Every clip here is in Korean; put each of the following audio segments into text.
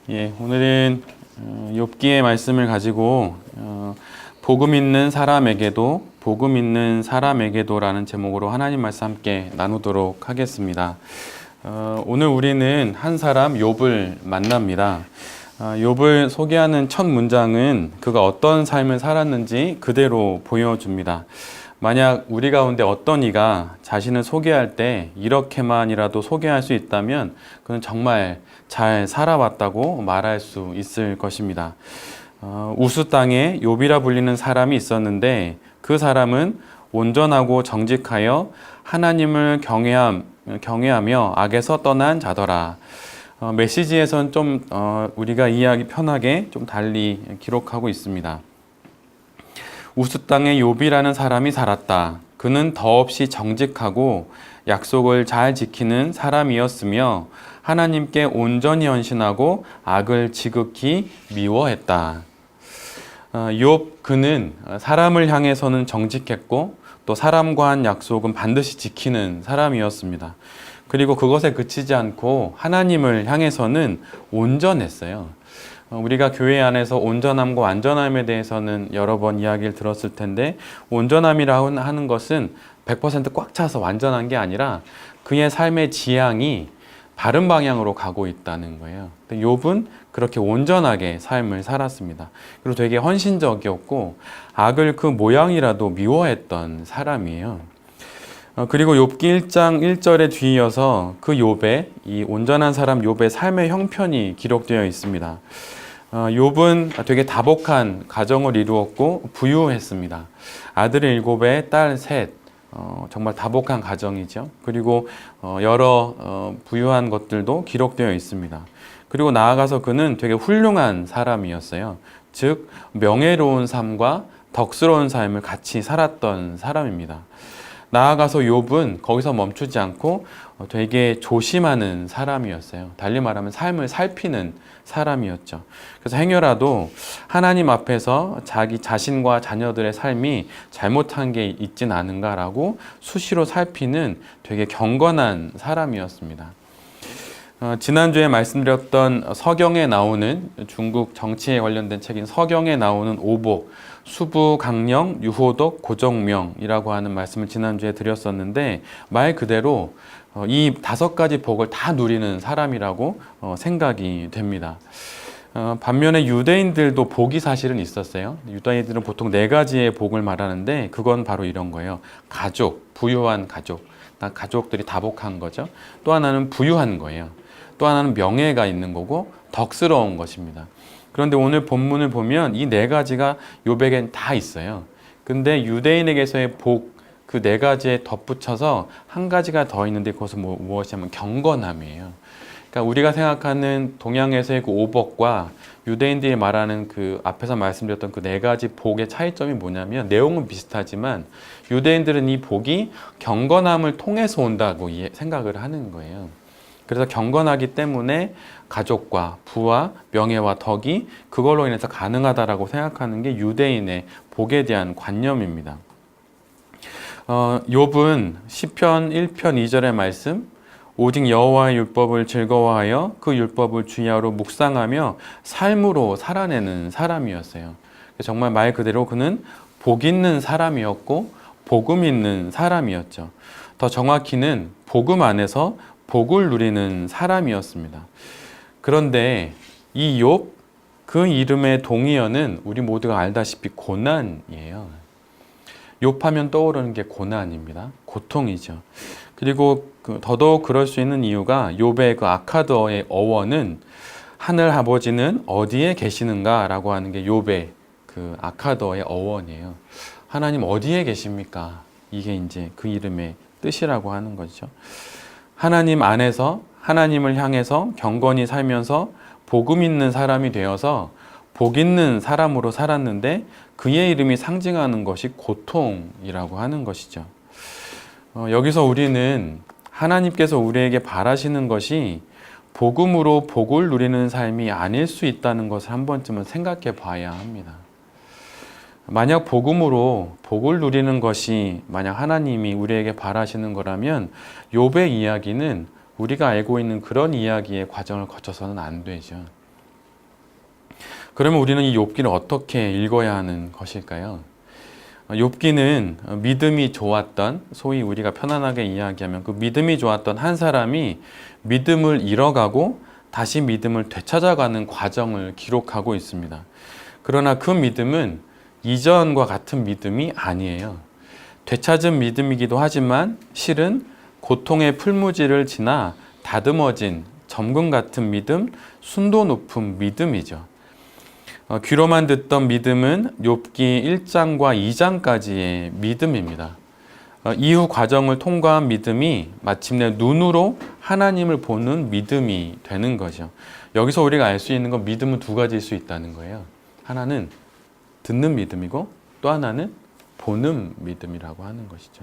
오늘은 욥기의 말씀을 가지고 복음 있는 사람에게도 복음 있는 사람에게도라는 제목으로 하나님 말씀 함께 나누도록 하겠습니다. 오늘 우리는 한 사람 욥을 만납니다. 욥을 소개하는 첫 문장은 그가 어떤 삶을 살았는지 그대로 보여줍니다. 만약 우리 가운데 어떤 이가 자신을 소개할 때 이렇게만이라도 소개할 수 있다면 그는 정말 잘 살아왔다고 말할 수 있을 것입니다. 우스 땅에 욥이라 불리는 사람이 있었는데 그 사람은 온전하고 정직하여 하나님을 경외하며 악에서 떠난 자더라. 메시지에선 좀 우리가 이해하기 편하게 좀 달리 기록하고 있습니다. 우스 땅에 욥이라는 사람이 살았다. 그는 더없이 정직하고 약속을 잘 지키는 사람이었으며 하나님께 온전히 헌신하고 악을 지극히 미워했다. 욥 그는 사람을 향해서는 정직했고 또 사람과 한 약속은 반드시 지키는 사람이었습니다. 그리고 그것에 그치지 않고 하나님을 향해서는 온전했어요. 우리가 교회 안에서 온전함과 완전함에 대해서는 여러 번 이야기를 들었을 텐데 온전함이라고 하는 것은 100% 꽉 차서 완전한 게 아니라 그의 삶의 지향이 바른 방향으로 가고 있다는 거예요. 욥은 그렇게 온전하게 삶을 살았습니다. 그리고 되게 헌신적이었고 악을 그 모양이라도 미워했던 사람이에요. 그리고 욥기 1장 1절에 뒤이어서 그 욥의 이 온전한 사람 욥의 삶의 형편이 기록되어 있습니다. 욥은 되게 다복한 가정을 이루었고 부유했습니다. 아들 7에 딸 3, 정말 다복한 가정이죠. 그리고 여러 부유한 것들도 기록되어 있습니다. 그리고 나아가서 그는 되게 훌륭한 사람이었어요. 즉 명예로운 삶과 덕스러운 삶을 같이 살았던 사람입니다. 나아가서 욥은 거기서 멈추지 않고 되게 조심하는 사람이었어요. 달리 말하면 삶을 살피는 사람이었죠. 그래서 행여라도 하나님 앞에서 자기 자신과 자녀들의 삶이 잘못한 게 있진 않은가라고 수시로 살피는 되게 경건한 사람이었습니다. 지난주에 말씀드렸던 서경에 나오는 중국 정치에 관련된 책인 서경에 나오는 오복, 수부, 강령, 유호독, 고정명이라고 하는 말씀을 지난주에 드렸었는데 말 그대로 이 5가지 복을 다 누리는 사람이라고 생각이 됩니다. 반면에 유대인들도 복이 사실은 있었어요. 유대인들은 보통 4가지의 복을 말하는데 그건 바로 이런 거예요. 가족, 부유한 가족. 가족들이 다복한 거죠. 또 하나는 부유한 거예요. 또 하나는 명예가 있는 거고 덕스러운 것입니다. 그런데 오늘 본문을 보면 이 4가지가 욥에겐 다 있어요. 근데 유대인에게서의 복, 그 4가지에 덧붙여서 한 가지가 더 있는데 그것은 무엇이냐면 경건함이에요. 그러니까 우리가 생각하는 동양에서의 그 오복과 유대인들이 말하는 그 앞에서 말씀드렸던 그 4가지 복의 차이점이 뭐냐면 내용은 비슷하지만 유대인들은 이 복이 경건함을 통해서 온다고 생각을 하는 거예요. 그래서 경건하기 때문에 가족과 부와 명예와 덕이 그걸로 인해서 가능하다라고 생각하는 게 유대인의 복에 대한 관념입니다. 욥은 시편 1편 2절의 말씀 오직 여호와의 율법을 즐거워하여 그 율법을 주야로 묵상하며 삶으로 살아내는 사람이었어요. 정말 말 그대로 그는 복 있는 사람이었고 복음 있는 사람이었죠. 더 정확히는 복음 안에서 복을 누리는 사람이었습니다. 그런데 이 욥, 그 이름의 동의어는 우리 모두가 알다시피 고난이에요. 욥하면 떠오르는 게 고난입니다. 고통이죠. 그리고 더더욱 그럴 수 있는 이유가 욥의 그 아카드어의 어원은 하늘 아버지는 어디에 계시는가 라고 하는 게 욥의 그 아카드어의 어원이에요. 하나님 어디에 계십니까? 이게 이제 그 이름의 뜻이라고 하는 거죠. 하나님 안에서 하나님을 향해서 경건히 살면서 복음 있는 사람이 되어서 복 있는 사람으로 살았는데 그의 이름이 상징하는 것이 고통이라고 하는 것이죠. 여기서 우리는 하나님께서 우리에게 바라시는 것이 복음으로 복을 누리는 삶이 아닐 수 있다는 것을 한 번쯤은 생각해 봐야 합니다. 만약 복음으로 복을 누리는 것이 만약 하나님이 우리에게 바라시는 거라면 욥의 이야기는 우리가 알고 있는 그런 이야기의 과정을 거쳐서는 안 되죠. 그러면 우리는 이 욥기를 어떻게 읽어야 하는 것일까요? 욥기는 믿음이 좋았던, 소위 우리가 편안하게 이야기하면 그 믿음이 좋았던 한 사람이 믿음을 잃어가고 다시 믿음을 되찾아가는 과정을 기록하고 있습니다. 그러나 그 믿음은 이전과 같은 믿음이 아니에요. 되찾은 믿음이기도 하지만 실은 고통의 풀무지를 지나 다듬어진 점금 같은 믿음, 순도 높은 믿음이죠. 귀로만 듣던 믿음은 욥기 1장과 2장까지의 믿음입니다. 이후 과정을 통과한 믿음이 마침내 눈으로 하나님을 보는 믿음이 되는 거죠. 여기서 우리가 알 수 있는 건 믿음은 두 가지일 수 있다는 거예요. 하나는 듣는 믿음이고 또 하나는 보는 믿음이라고 하는 것이죠.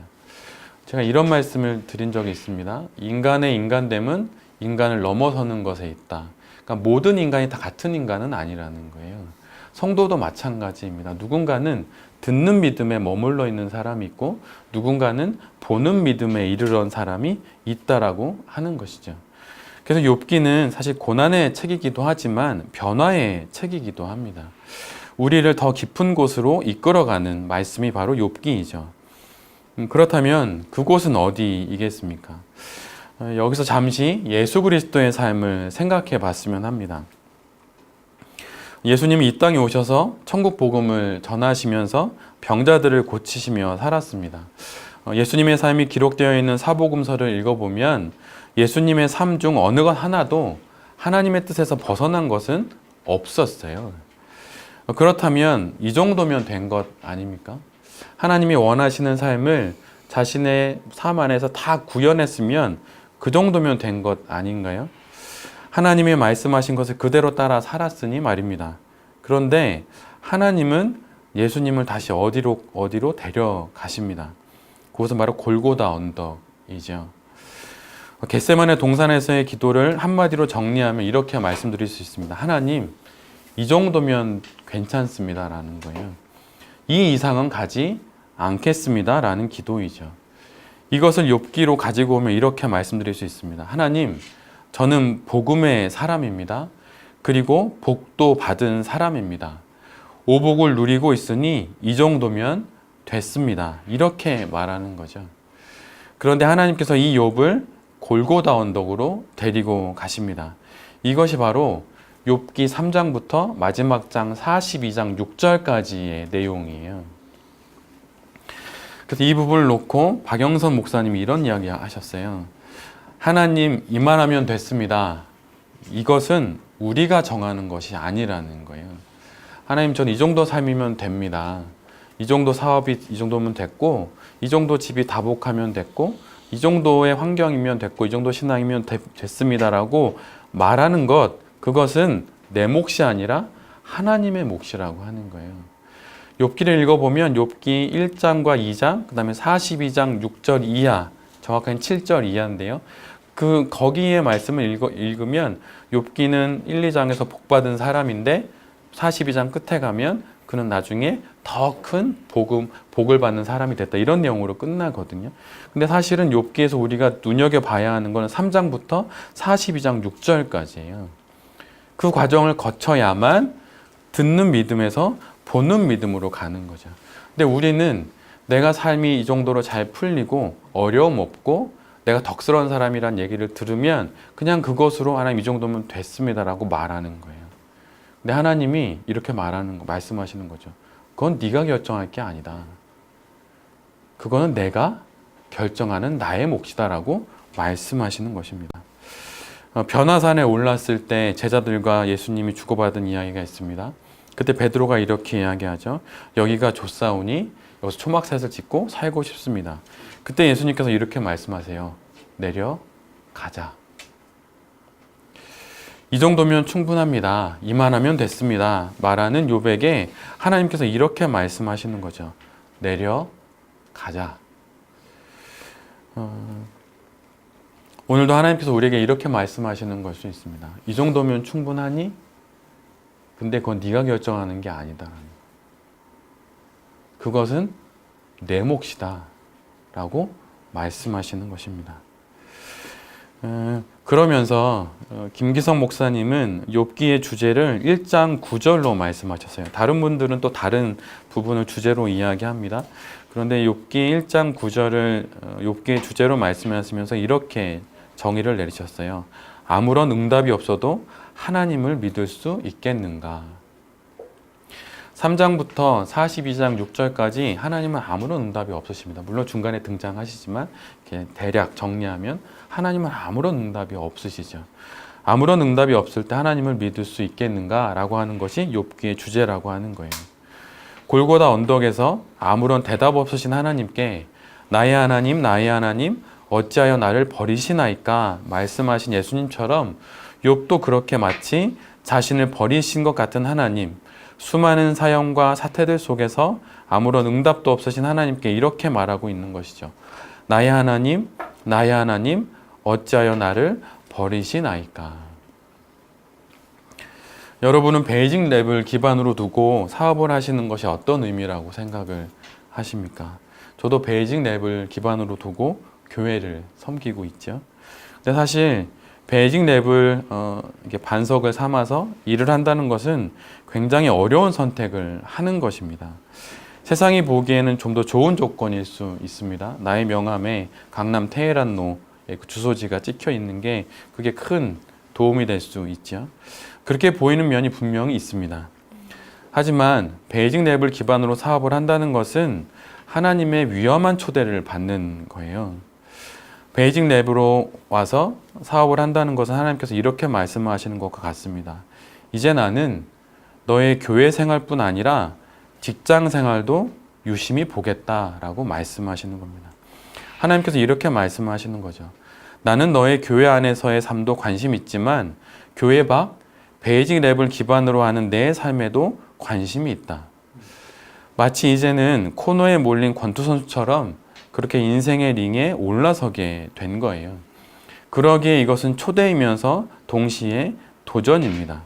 제가 이런 말씀을 드린 적이 있습니다. 인간의 인간됨은 인간을 넘어서는 것에 있다. 그러니까 모든 인간이 다 같은 인간은 아니라는 거예요. 성도도 마찬가지입니다. 누군가는 듣는 믿음에 머물러 있는 사람이 있고 누군가는 보는 믿음에 이르러온 사람이 있다라고 하는 것이죠. 그래서 욥기는 사실 고난의 책이기도 하지만 변화의 책이기도 합니다. 우리를 더 깊은 곳으로 이끌어가는 말씀이 바로 욥기이죠. 그렇다면 그곳은 어디이겠습니까? 여기서 잠시 예수 그리스도의 삶을 생각해 봤으면 합니다. 예수님이 이 땅에 오셔서 천국 복음을 전하시면서 병자들을 고치시며 살았습니다. 예수님의 삶이 기록되어 있는 사복음서를 읽어보면 예수님의 삶 중 어느 것 하나도 하나님의 뜻에서 벗어난 것은 없었어요. 그렇다면 이 정도면 된 것 아닙니까? 하나님이 원하시는 삶을 자신의 삶 안에서 다 구현했으면 그 정도면 된 것 아닌가요? 하나님이 말씀하신 것을 그대로 따라 살았으니 말입니다. 그런데 하나님은 예수님을 다시 어디로 데려가십니다. 그것은 바로 골고다 언덕이죠. 겟세마네 동산에서의 기도를 한마디로 정리하면 이렇게 말씀드릴 수 있습니다. 하나님, 이 정도면 괜찮습니다 라는 거예요. 이 이상은 가지 않겠습니다 라는 기도이죠. 이것을 욥기로 가지고 오면 이렇게 말씀드릴 수 있습니다. 하나님, 저는 복음의 사람입니다. 그리고 복도 받은 사람입니다. 오복을 누리고 있으니 이 정도면 됐습니다. 이렇게 말하는 거죠. 그런데 하나님께서 이 욥을 골고다 언덕으로 데리고 가십니다. 이것이 바로 욥기 3장부터 마지막 장 42장 6절까지의 내용이에요. 그래서 이 부분을 놓고 박영선 목사님이 이런 이야기 하셨어요. 하나님, 이만하면 됐습니다. 이것은 우리가 정하는 것이 아니라는 거예요. 하나님, 전 이 정도 삶이면 됩니다. 이 정도 사업이 이 정도면 됐고, 이 정도 집이 다복하면 됐고, 이 정도의 환경이면 됐고, 이 정도 신앙이면 됐습니다라고 말하는 것, 그것은 내 몫이 아니라 하나님의 몫이라고 하는 거예요. 욥기를 읽어보면 욥기 1장과 2장, 그 다음에 42장 6절 이하, 정확하게 7절 이하인데요. 거기에 말씀을 읽으면 욥기는 1, 2장에서 복받은 사람인데 42장 끝에 가면 그는 나중에 더 큰 복을 받는 사람이 됐다. 이런 내용으로 끝나거든요. 근데 사실은 욥기에서 우리가 눈여겨봐야 하는 것은 3장부터 42장 6절까지예요. 그 과정을 거쳐야만 듣는 믿음에서 보는 믿음으로 가는 거죠. 근데 우리는 내가 삶이 이 정도로 잘 풀리고 어려움 없고 내가 덕스러운 사람이란 얘기를 들으면 그냥 그것으로 하나님 이 정도면 됐습니다라고 말하는 거예요. 근데 하나님이 이렇게 말씀하시는 거죠. 그건 네가 결정할 게 아니다. 그거는 내가 결정하는 나의 몫이다라고 말씀하시는 것입니다. 변화산에 올랐을 때 제자들과 예수님이 주고받은 이야기가 있습니다. 그때 베드로가 이렇게 이야기하죠. 여기가 좋사오니 여기서 초막셋을 짓고 살고 싶습니다. 그때 예수님께서 이렇게 말씀하세요. 내려가자. 이 정도면 충분합니다. 이만하면 됐습니다. 말하는 욥에게 하나님께서 이렇게 말씀하시는 거죠. 내려가자. 오늘도 하나님께서 우리에게 이렇게 말씀하시는 걸 수 있습니다. 이 정도면 충분하니? 근데 그건 네가 결정하는 게 아니다. 그것은 내 몫이다 라고 말씀하시는 것입니다. 그러면서 김기성 목사님은 욥기의 주제를 1장 9절로 말씀하셨어요. 다른 분들은 또 다른 부분을 주제로 이야기합니다. 그런데 욥기 1장 9절을 욥기의 주제로 말씀하시면서 이렇게 정의를 내리셨어요. 아무런 응답이 없어도 하나님을 믿을 수 있겠는가? 3장부터 42장 6절까지 하나님은 아무런 응답이 없으십니다. 물론 중간에 등장하시지만 대략 정리하면 하나님은 아무런 응답이 없으시죠. 아무런 응답이 없을 때 하나님을 믿을 수 있겠는가? 라고 하는 것이 욥기의 주제라고 하는 거예요. 골고다 언덕에서 아무런 대답 없으신 하나님께 나의 하나님 어찌하여 나를 버리시나이까 말씀하신 예수님처럼 욥도 그렇게 마치 자신을 버리신 것 같은 하나님, 수많은 사연과 사태들 속에서 아무런 응답도 없으신 하나님께 이렇게 말하고 있는 것이죠. 나의 하나님 어찌하여 나를 버리시나이까. 여러분은 베이징 랩을 기반으로 두고 사업을 하시는 것이 어떤 의미라고 생각을 하십니까? 저도 베이징 랩을 기반으로 두고 교회를 섬기고 있죠. 근데 사실 베이징 랩을 이렇게 반석을 삼아서 일을 한다는 것은 굉장히 어려운 선택을 하는 것입니다. 세상이 보기에는 좀 더 좋은 조건일 수 있습니다. 나의 명함에 강남 테헤란로의 주소지가 찍혀 있는 게 그게 큰 도움이 될 수 있죠. 그렇게 보이는 면이 분명히 있습니다. 하지만 베이징 랩을 기반으로 사업을 한다는 것은 하나님의 위험한 초대를 받는 거예요. 베이징 랩으로 와서 사업을 한다는 것은 하나님께서 이렇게 말씀하시는 것과 같습니다. 이제 나는 너의 교회 생활뿐 아니라 직장 생활도 유심히 보겠다라고 말씀하시는 겁니다. 하나님께서 이렇게 말씀하시는 거죠. 나는 너의 교회 안에서의 삶도 관심 있지만 교회 밖 베이징 랩을 기반으로 하는 내 삶에도 관심이 있다. 마치 이제는 코너에 몰린 권투 선수처럼 그렇게 인생의 링에 올라서게 된 거예요. 그러기에 이것은 초대이면서 동시에 도전입니다.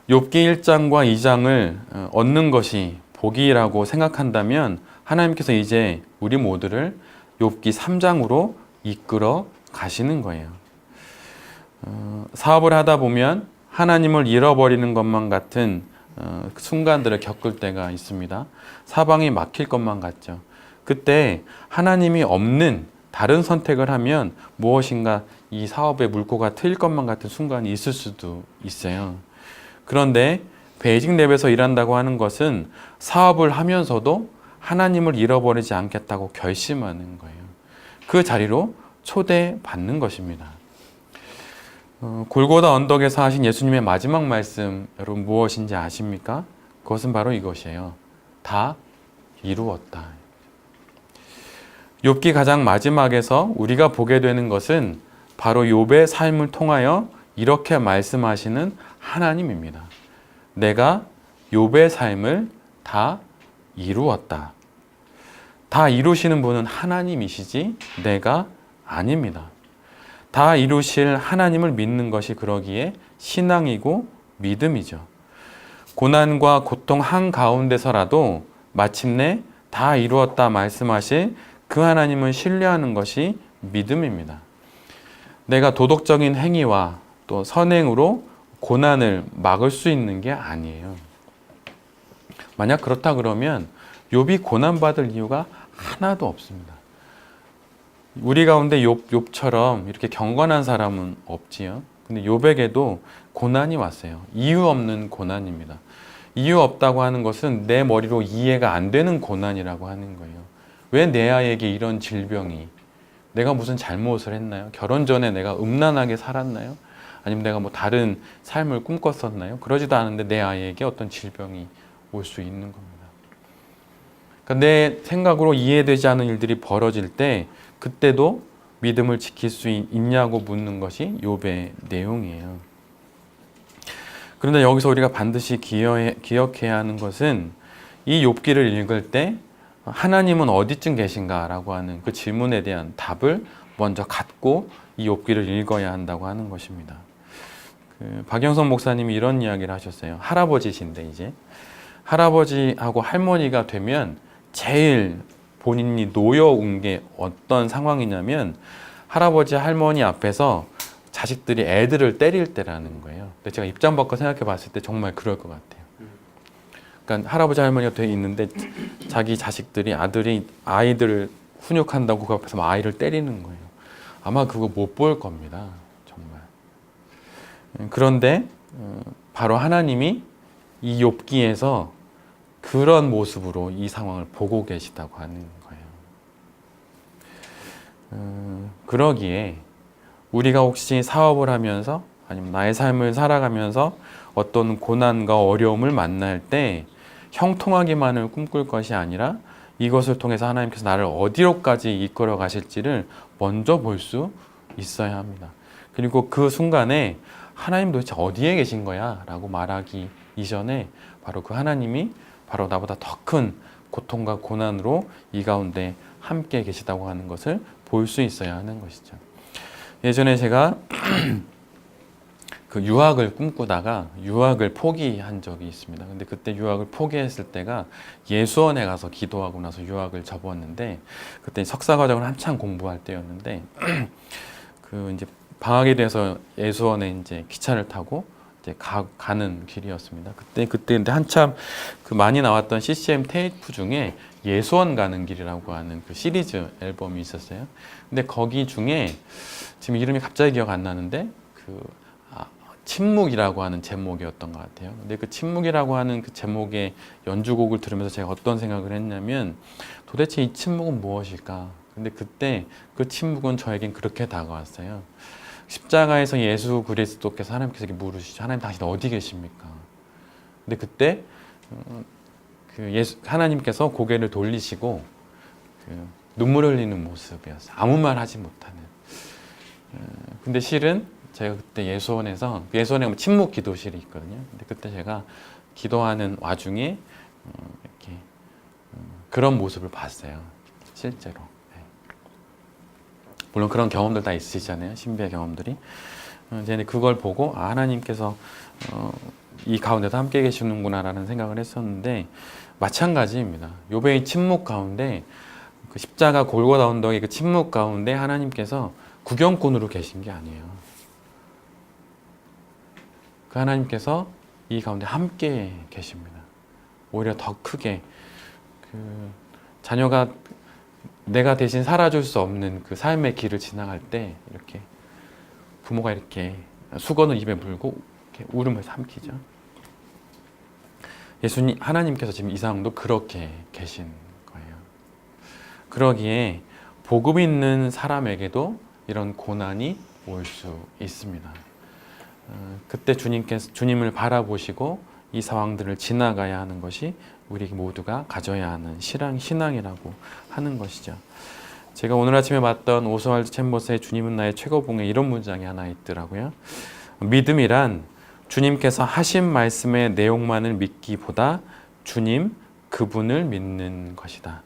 욥기 1장과 2장을 얻는 것이 복이라고 생각한다면 하나님께서 이제 우리 모두를 욥기 3장으로 이끌어 가시는 거예요. 사업을 하다 보면 하나님을 잃어버리는 것만 같은 순간들을 겪을 때가 있습니다. 사방이 막힐 것만 같죠. 그때 하나님이 없는 다른 선택을 하면 무엇인가 이 사업의 물꼬가 트일 것만 같은 순간이 있을 수도 있어요. 그런데 베이징 랩에서 일한다고 하는 것은 사업을 하면서도 하나님을 잃어버리지 않겠다고 결심하는 거예요. 그 자리로 초대받는 것입니다. 골고다 언덕에서 하신 예수님의 마지막 말씀 여러분 무엇인지 아십니까? 그것은 바로 이것이에요. 다 이루었다. 욥기 가장 마지막에서 우리가 보게 되는 것은 바로 욥의 삶을 통하여 이렇게 말씀하시는 하나님입니다. 내가 욥의 삶을 다 이루었다. 다 이루시는 분은 하나님이시지 내가 아닙니다. 다 이루실 하나님을 믿는 것이 그러기에 신앙이고 믿음이죠. 고난과 고통 한가운데서라도 마침내 다 이루었다 말씀하실 그 하나님을 신뢰하는 것이 믿음입니다. 내가 도덕적인 행위와 또 선행으로 고난을 막을 수 있는 게 아니에요. 만약 그렇다 그러면 욥이 고난받을 이유가 하나도 없습니다. 우리 가운데 욥처럼 이렇게 경건한 사람은 없지요. 근데 욥에게도 고난이 왔어요. 이유 없는 고난입니다. 이유 없다고 하는 것은 내 머리로 이해가 안 되는 고난이라고 하는 거예요. 왜 내 아이에게 이런 질병이? 내가 무슨 잘못을 했나요? 결혼 전에 내가 음란하게 살았나요? 아니면 내가 뭐 다른 삶을 꿈꿨었나요? 그러지도 않은데 내 아이에게 어떤 질병이 올 수 있는 겁니다. 그러니까 내 생각으로 이해되지 않은 일들이 벌어질 때 그때도 믿음을 지킬 수 있냐고 묻는 것이 욥의 내용이에요. 그런데 여기서 우리가 반드시 기억해야 하는 것은 이 욥기를 읽을 때 하나님은 어디쯤 계신가 라고 하는 그 질문에 대한 답을 먼저 갖고 이 욥기를 읽어야 한다고 하는 것입니다. 박영선 목사님이 이런 이야기를 하셨어요. 할아버지신데 이제 할아버지하고 할머니가 되면 제일 본인이 놓여온 게 어떤 상황이냐면 할아버지 할머니 앞에서 자식들이 애들을 때릴 때라는 거예요. 근데 제가 입장 바꿔 생각해 봤을 때 정말 그럴 것 같아요. 그러니까 할아버지 할머니가 돼 있는데 자기 자식들이 아이들을 훈육한다고 그 앞에서 막 아이를 때리는 거예요. 아마 그거 못 볼 겁니다. 정말. 그런데 바로 하나님이 이 욥기에서 그런 모습으로 이 상황을 보고 계시다고 하는 거예요. 그러기에 우리가 혹시 사업을 하면서 아니면 나의 삶을 살아가면서 어떤 고난과 어려움을 만날 때 형통하기만을 꿈꿀 것이 아니라 이것을 통해서 하나님께서 나를 어디로까지 이끌어 가실지를 먼저 볼 수 있어야 합니다. 그리고 그 순간에 하나님 도대체 어디에 계신 거야? 라고 말하기 이전에 바로 그 하나님이 바로 나보다 더 큰 고통과 고난으로 이 가운데 함께 계시다고 하는 것을 볼 수 있어야 하는 것이죠. 예전에 제가 그 유학을 꿈꾸다가 유학을 포기한 적이 있습니다. 근데 그때 유학을 포기했을 때가 예수원에 가서 기도하고 나서 유학을 접었는데 그때 석사 과정을 한창 공부할 때였는데 그 이제 방학이 돼서 예수원에 이제 기차를 타고 이제 가는 길이었습니다. 그때 근데 한참 그 많이 나왔던 CCM 테이프 중에 예수원 가는 길이라고 하는 그 시리즈 앨범이 있었어요. 근데 거기 중에 지금 이름이 갑자기 기억 안 나는데 침묵이라고 하는 제목이었던 것 같아요. 근데 그 침묵이라고 하는 그 제목의 연주곡을 들으면서 제가 어떤 생각을 했냐면 도대체 이 침묵은 무엇일까? 근데 그때 그 침묵은 저에겐 그렇게 다가왔어요. 십자가에서 예수 그리스도께서 하나님께서 물으시죠. 하나님 당신 어디 계십니까? 근데 그때 하나님께서 고개를 돌리시고 눈물 흘리는 모습이었어요. 아무 말 하지 못하는. 근데 실은 제가 그때 예수원에 침묵 기도실이 있거든요. 근데 그때 제가 기도하는 와중에 이렇게 그런 모습을 봤어요. 실제로. 물론 그런 경험들 다 있으시잖아요. 신비의 경험들이. 이제 그걸 보고 하나님께서 이 가운데도 함께 계시는구나라는 생각을 했었는데 마찬가지입니다. 욥의 침묵 가운데 그 십자가 골고다 언덕의 그 침묵 가운데 하나님께서 구경꾼으로 계신 게 아니에요. 그 하나님께서 이 가운데 함께 계십니다. 오히려 더 크게 자녀가 내가 대신 살아줄 수 없는 그 삶의 길을 지나갈 때 이렇게 부모가 이렇게 수건을 입에 물고 이렇게 울음을 삼키죠. 예수님 하나님께서 지금 이 상황도 그렇게 계신 거예요. 그러기에 복음 있는 사람에게도 이런 고난이 올 수 있습니다. 그때 주님을 바라보시고 이 상황들을 지나가야 하는 것이 우리 모두가 가져야 하는 신앙이라고 하는 것이죠. 제가 오늘 아침에 봤던 오스왈드 챔버스의 주님은 나의 최고봉에 이런 문장이 하나 있더라고요. 믿음이란 주님께서 하신 말씀의 내용만을 믿기보다 주님 그분을 믿는 것이다.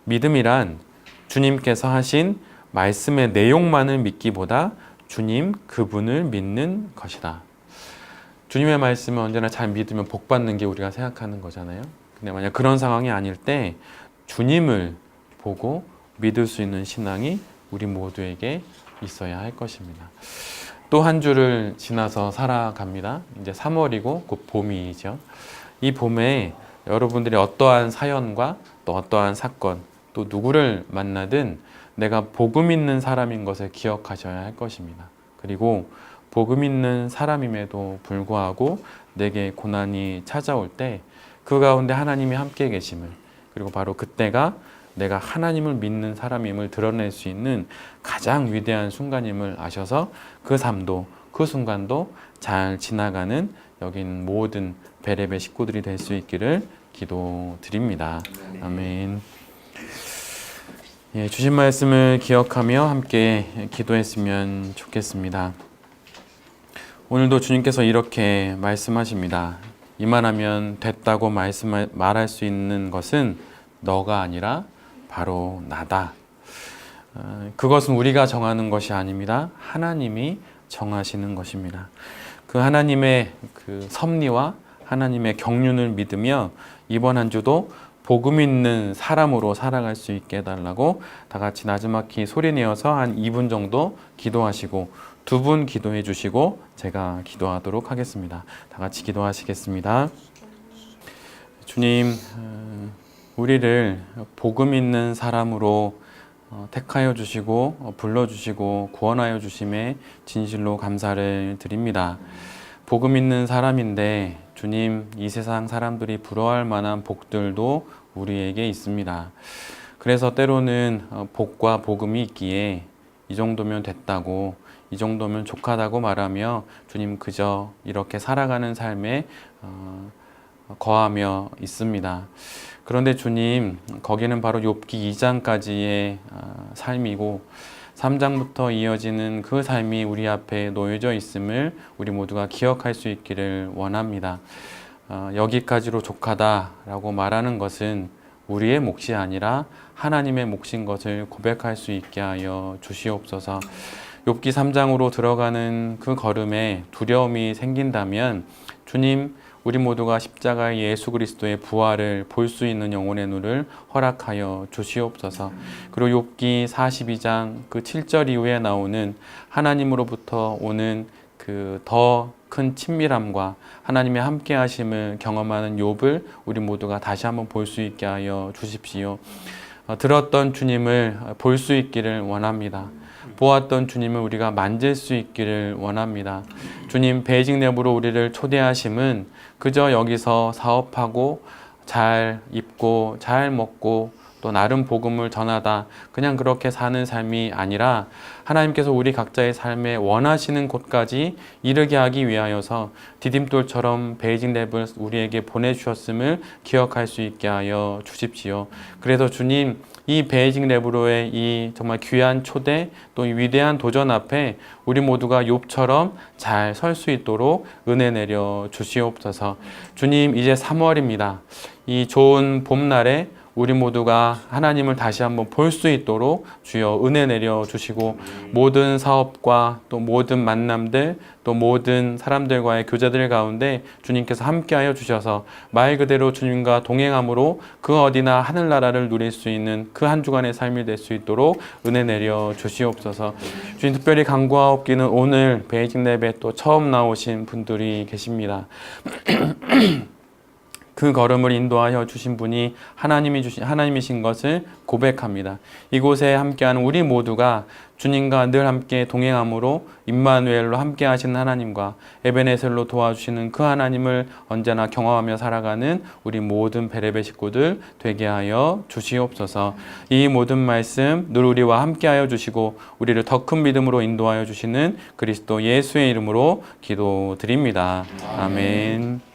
믿음이란 주님께서 하신 말씀의 내용만을 믿기보다 주님 그분을 믿는 것이다. 주님의 말씀을 언제나 잘 믿으면 복 받는 게 우리가 생각하는 거잖아요. 근데 만약 그런 상황이 아닐 때 주님을 보고 믿을 수 있는 신앙이 우리 모두에게 있어야 할 것입니다. 또 한 주를 지나서 살아갑니다. 이제 3월이고 곧 봄이죠. 이 봄에 여러분들이 어떠한 사연과 또 어떠한 사건 또 누구를 만나든 내가 복음 있는 사람인 것을 기억하셔야 할 것입니다. 그리고 복음 있는 사람임에도 불구하고 내게 고난이 찾아올 때 그 가운데 하나님이 함께 계심을 그리고 바로 그때가 내가 하나님을 믿는 사람임을 드러낼 수 있는 가장 위대한 순간임을 아셔서 그 삶도 그 순간도 잘 지나가는 여기 있는 모든 베레베 식구들이 될 수 있기를 기도드립니다. 아멘. 예, 주신 말씀을 기억하며 함께 기도했으면 좋겠습니다. 오늘도 주님께서 이렇게 말씀하십니다. 이만하면 됐다고 말할 수 있는 것은 너가 아니라 바로 나다. 그것은 우리가 정하는 것이 아닙니다. 하나님이 정하시는 것입니다. 그 하나님의 그 섭리와 하나님의 경륜을 믿으며 이번 한 주도 복음 있는 사람으로 살아갈 수 있게 해달라고 다 같이 나지막히 소리내어서 한 2분 정도 기도하시고 2분 기도해 주시고 제가 기도하도록 하겠습니다. 다 같이 기도하시겠습니다. 주님, 우리를 복음 있는 사람으로 택하여 주시고 불러주시고 구원하여 주심에 진실로 감사를 드립니다. 복음 있는 사람인데 주님, 이 세상 사람들이 부러워할 만한 복들도 우리에게 있습니다. 그래서 때로는 복과 복음이 있기에 이 정도면 됐다고, 이 정도면 족하다고 말하며 주님 그저 이렇게 살아가는 삶에 거하며 있습니다. 그런데 주님, 거기는 바로 욥기 2장까지의 삶이고 3장부터 이어지는 그 삶이 우리 앞에 놓여져 있음을 우리 모두가 기억할 수 있기를 원합니다. 여기까지로 족하다라고 말하는 것은 우리의 몫이 아니라 하나님의 몫인 것을 고백할 수 있게 하여 주시옵소서. 욥기 3장으로 들어가는 그 걸음에 두려움이 생긴다면 주님, 우리 모두가 십자가의 예수 그리스도의 부활을 볼 수 있는 영혼의 눈을 허락하여 주시옵소서. 그리고 욥기 42장 그 7절 이후에 나오는 하나님으로부터 오는 그 더 큰 친밀함과 하나님의 함께 하심을 경험하는 욥을 우리 모두가 다시 한번 볼 수 있게 하여 주십시오. 들었던 주님을 볼 수 있기를 원합니다. 보았던 주님을 우리가 만질 수 있기를 원합니다. 주님, 베이징 랩으로 우리를 초대하심은 그저 여기서 사업하고 잘 입고 잘 먹고 또 나름 복음을 전하다 그냥 그렇게 사는 삶이 아니라 하나님께서 우리 각자의 삶에 원하시는 곳까지 이르게 하기 위하여서 디딤돌처럼 베이징 랩을 우리에게 보내주셨음을 기억할 수 있게 하여 주십시오. 그래서 주님, 이 베이징 랩으로의 이 정말 귀한 초대 또 이 위대한 도전 앞에 우리 모두가 욥처럼 잘 설 수 있도록 은혜 내려 주시옵소서. 주님, 이제 3월입니다. 이 좋은 봄날에 우리 모두가 하나님을 다시 한번 볼 수 있도록 주여 은혜 내려 주시고 모든 사업과 또 모든 만남들 또 모든 사람들과의 교제들 가운데 주님께서 함께하여 주셔서 말 그대로 주님과 동행함으로 그 어디나 하늘나라를 누릴 수 있는 그 한 주간의 삶이 될 수 있도록 은혜 내려 주시옵소서. 주님, 특별히 간구하옵기는 오늘 베이징 랩에 또 처음 나오신 분들이 계십니다. 그 걸음을 인도하여 주신 분이 하나님이신 것을 고백합니다. 이곳에 함께하는 우리 모두가 주님과 늘 함께 동행함으로 임마누엘로 함께 하시는 하나님과 에베네셀로 도와주시는 그 하나님을 언제나 경험하며 살아가는 우리 모든 베레베 식구들 되게 하여 주시옵소서. 이 모든 말씀 늘 우리와 함께 하여 주시고 우리를 더 큰 믿음으로 인도하여 주시는 그리스도 예수의 이름으로 기도드립니다. 아멘.